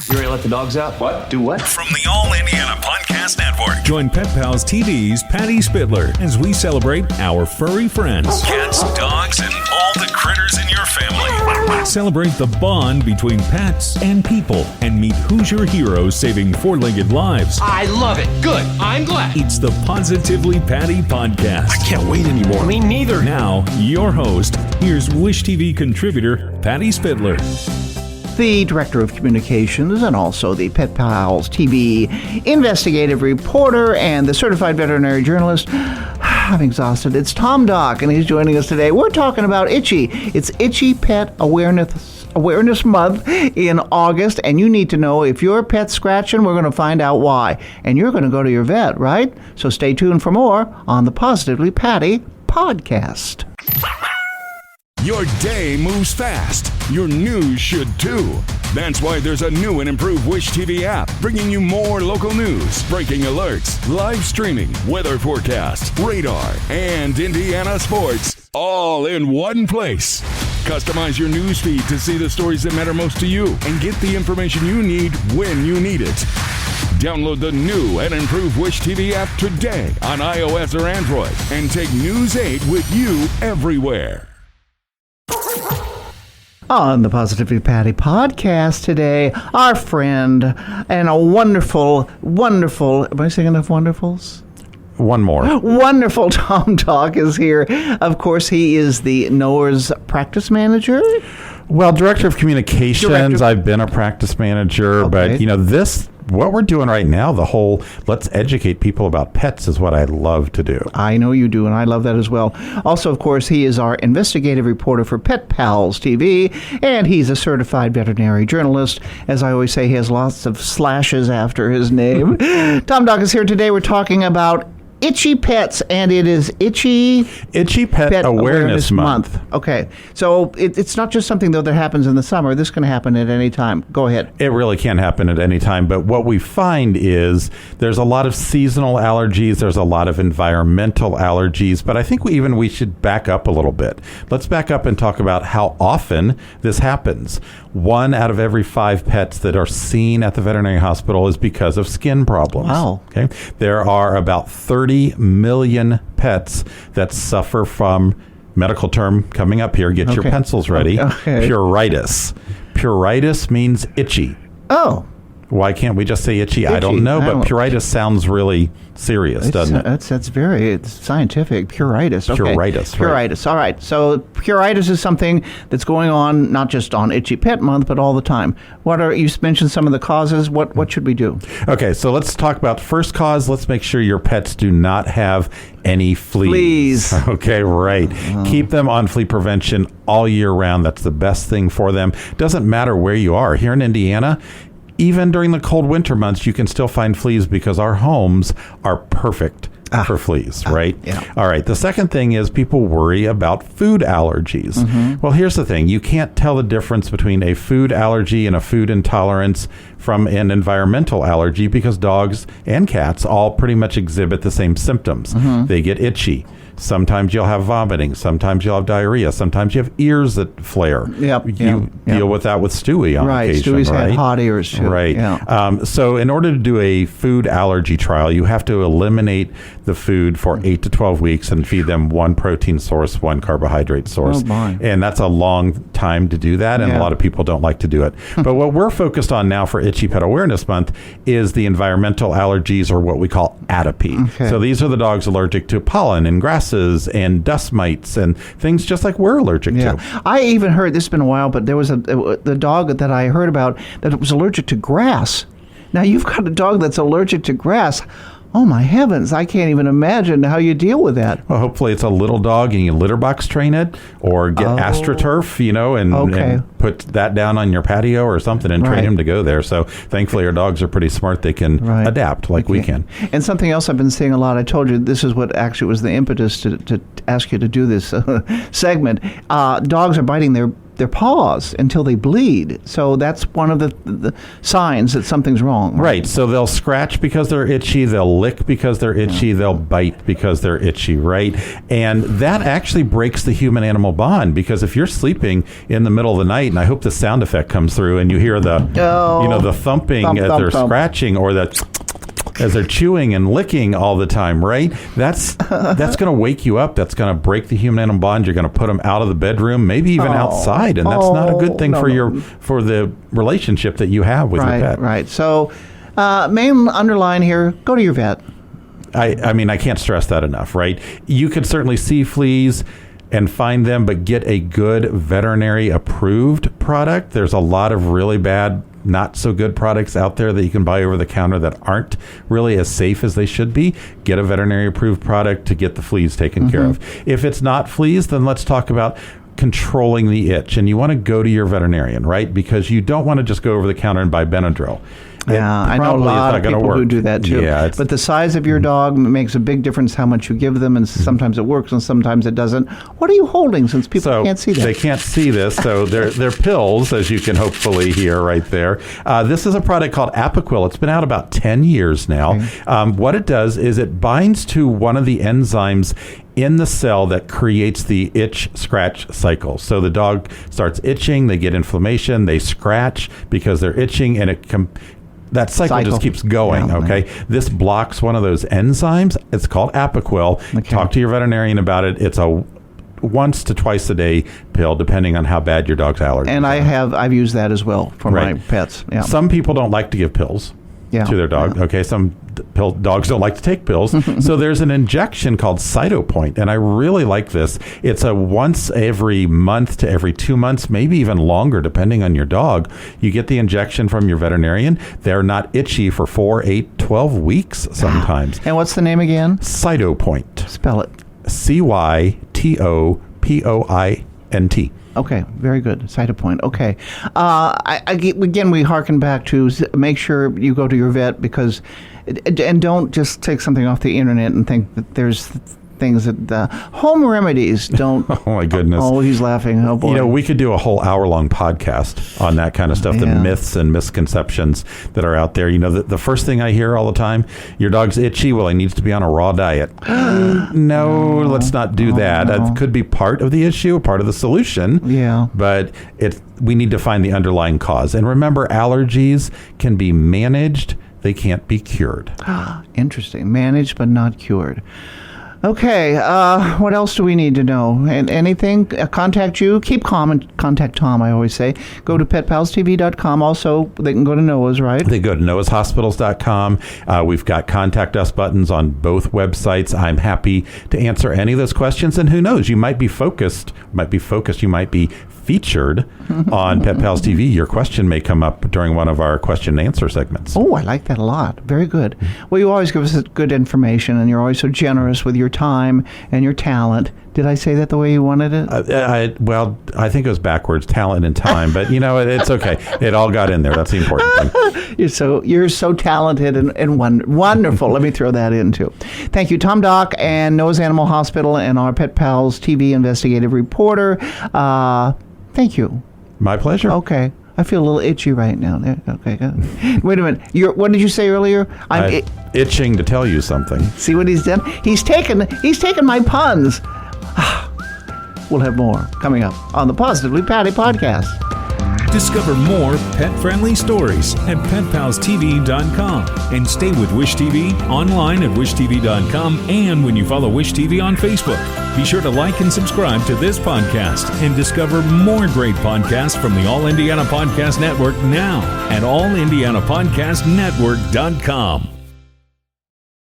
You ready to let the dogs out? What? Do what? From the All Indiana Podcast Network. Join Pet Pals TV's Patty Spitler as we celebrate our furry friends. Cats, dogs, and all the critters in your family. Celebrate the bond between pets and people and meet Hoosier heroes saving four-legged lives. I love it. Good. I'm glad. It's the Positively Patty Podcast. I can't wait anymore. Me neither. Now, your host, here's Wish TV contributor Patty Spitler. The Director of Communications and also the Pet Pals TV Investigative Reporter and the Certified Veterinary Journalist. I'm exhausted. It's Tom Doc, and he's joining us today. We're talking about itchy. It's Itchy Pet Awareness Month in August, and you need to know if your pet's scratching, we're going to find out why. And you're going to go to your vet, right? So stay tuned for more on the Positively Patty podcast. Your day moves fast. Your news should too. That's why there's a new and improved Wish TV app, bringing you more local news, breaking alerts, live streaming, weather forecasts, radar, and Indiana sports, all in one place. Customize your news feed to see the stories that matter most to you and get the information you need when you need it. Download the new and improved Wish TV app today on iOS or Android and take News 8 with you everywhere. On the Positively Patty podcast today, our friend and a wonderful, am I saying enough wonderfuls? One more. Wonderful Tom Doc is here. Of course, he is the NORS practice manager. Well, Director of Communications. I've been a practice manager, Okay. but what we're doing right now, the whole let's educate people about pets is what I love to do. I know you do, and I love that as well. Also, of course, he is our investigative reporter for Pet Pals TV, and he's a certified veterinary journalist. As I always say, he has lots of slashes after his name. Tom Doc is here today. We're talking about itchy pets, and it is Itchy Pet Awareness Month. Okay, so it's not just something, though, that happens in the summer. This can happen at any time. Go ahead. It really can happen at any time, but what we find is there's a lot of seasonal allergies, there's a lot of environmental allergies, but I think we should back up a little bit. Let's back up and talk about how often this happens. 1 out of every 5 pets that are seen at the veterinary hospital is because of skin problems. Wow. Okay. There are about 30 million pets that suffer from, medical term coming up here, get your pencils ready, pruritus. Pruritus means itchy. Oh. Why can't we just say itchy? I don't know, but pruritus sounds really serious, doesn't it? That's very scientific. Pruritus. Okay. Pruritus. Right. Pruritus. All right. So pruritus is something that's going on not just on Itchy Pet Month, but all the time. You mentioned some of the causes. What should we do? Okay, so let's talk about first cause. Let's make sure your pets do not have any fleas. Okay, right. Keep them on flea prevention all year round. That's the best thing for them. Doesn't matter where you are. Here in Indiana, even during the cold winter months, you can still find fleas because our homes are perfect for fleas, right? Yeah. All right. The second thing is people worry about food allergies. Mm-hmm. Well, here's the thing. You can't tell the difference between a food allergy and a food intolerance from an environmental allergy because dogs and cats all pretty much exhibit the same symptoms. Mm-hmm. They get itchy. Sometimes you'll have vomiting. Sometimes you'll have diarrhea. Sometimes you have ears that flare. You deal with that with Stewie on occasion, Stewie's right? had hot ears too. Right. Yeah. So in order to do a food allergy trial, you have to eliminate the food for 8 to 12 weeks and feed them 1 protein source, 1 carbohydrate source. Oh, my. And that's a long time to do that, and a lot of people don't like to do it. But what we're focused on now for Itchy Pet Awareness Month is the environmental allergies, or what we call ATOPY. Okay. So these are the dogs allergic to pollen and grasses and dust mites and things just like we're allergic to. I even heard, this has been a while, but there was the dog that I heard about that was allergic to grass. Now you've got a dog that's allergic to grass. Oh my heavens, I can't even imagine how you deal with that. Well, hopefully it's a little dog and you litter box train it or get AstroTurf, and put that down on your patio or something and train him to go there. So thankfully our dogs are pretty smart. They can adapt like we can. And something else I've been seeing a lot, I told you this is what actually was the impetus to ask you to do this segment. Dogs are biting their their paws until they bleed. So that's one of the signs that something's wrong. Right. So they'll scratch because they're itchy. They'll lick because they're itchy. They'll bite because they're itchy. Right. And that actually breaks the human-animal bond, because if you're sleeping in the middle of the night, and I hope the sound effect comes through, and you hear the the thumping as they're scratching, or that as they're chewing and licking all the time, right? That's going to wake you up. That's going to break the human-animal bond. You're going to put them out of the bedroom, maybe even outside, and that's not a good thing for the relationship that you have with your pet. Right. So, main underline here: go to your vet. I mean, I can't stress that enough, right? You can certainly see fleas and find them, but get a good veterinary approved product. There's a lot of really bad, not so good products out there that you can buy over the counter that aren't really as safe as they should be. Get a veterinary approved product to get the fleas taken care of. If it's not fleas, then let's talk about controlling the itch. And you want to go to your veterinarian, right? Because you don't want to just go over the counter and buy Benadryl. Yeah, I know a lot of people who do that too. Yeah, but the size of your dog makes a big difference how much you give them, and sometimes it works and sometimes it doesn't. What are you holding, since people can't see that? They can't see this, so they're pills, as you can hopefully hear right there. This is a product called Apoquel. It's been out about 10 years now. What it does is it binds to one of the enzymes in the cell that creates the itch-scratch cycle. So the dog starts itching, they get inflammation, they scratch because they're itching, and that cycle just keeps going, okay? This blocks one of those enzymes. It's called Apoquel. Talk to your veterinarian about it. It's a once to twice a day pill, depending on how bad your dog's allergies are. And I've used that as well for my pets. Yeah. Some people don't like to give pills to their dog. Okay, some dogs don't like to take pills. So there's an injection called Cytopoint, and I really like this. It's a once every month to every 2 months, maybe even longer, depending on your dog. You get the injection from your veterinarian. They're not itchy for 4, 8, 12 weeks sometimes. And what's the name again? Cytopoint. Spell it. Cytopoint. Okay, very good. Cytopoint. Okay. Again, we harken back to make sure you go to your vet, and don't just take something off the internet and think that there's things that home remedies don't. Oh my goodness! Oh, he's laughing. Oh boy! We could do a whole hour-long podcast on that kind of stuff, the myths and misconceptions that are out there. The first thing I hear all the time: your dog's itchy. Well, he needs to be on a raw diet. No, let's not do that. No. That could be part of the issue, part of the solution. Yeah, but we need to find the underlying cause. And remember, allergies can be managed; they can't be cured. Interesting. Managed but not cured. Okay, what else do we need to know? And anything? Contact you. Keep calm and contact Tom, I always say. Go to petpalstv.com. Also, they can go to Noah's, right? They go to noahshospitals.com. We've got contact us buttons on both websites. I'm happy to answer any of those questions. And who knows, you might be focused. You might be featured on Pet Pals TV. Your question may come up during one of our question and answer segments. Oh, I like that a lot. Very good. Well, you always give us good information, and you're always so generous with your time and your talent. Did I say that the way you wanted it? I think it was backwards, talent and time, but it's okay. It all got in there. That's the important thing. You're so talented and wonderful. Let me throw that in too. Thank you, Tom Doc and Noah's Animal Hospital and our Pet Pals TV investigative reporter. Thank you. My pleasure. Okay. I feel a little itchy right now. Okay. Wait a minute. What did you say earlier? I'm itching to tell you something. See what he's done? He's taken my puns. We'll have more coming up on the Positively Patty podcast. Discover more pet-friendly stories at petpalstv.com and stay with Wish TV online at wishtv.com and when you follow Wish TV on Facebook. Be sure to like and subscribe to this podcast and discover more great podcasts from the All Indiana Podcast Network now at allindianapodcastnetwork.com.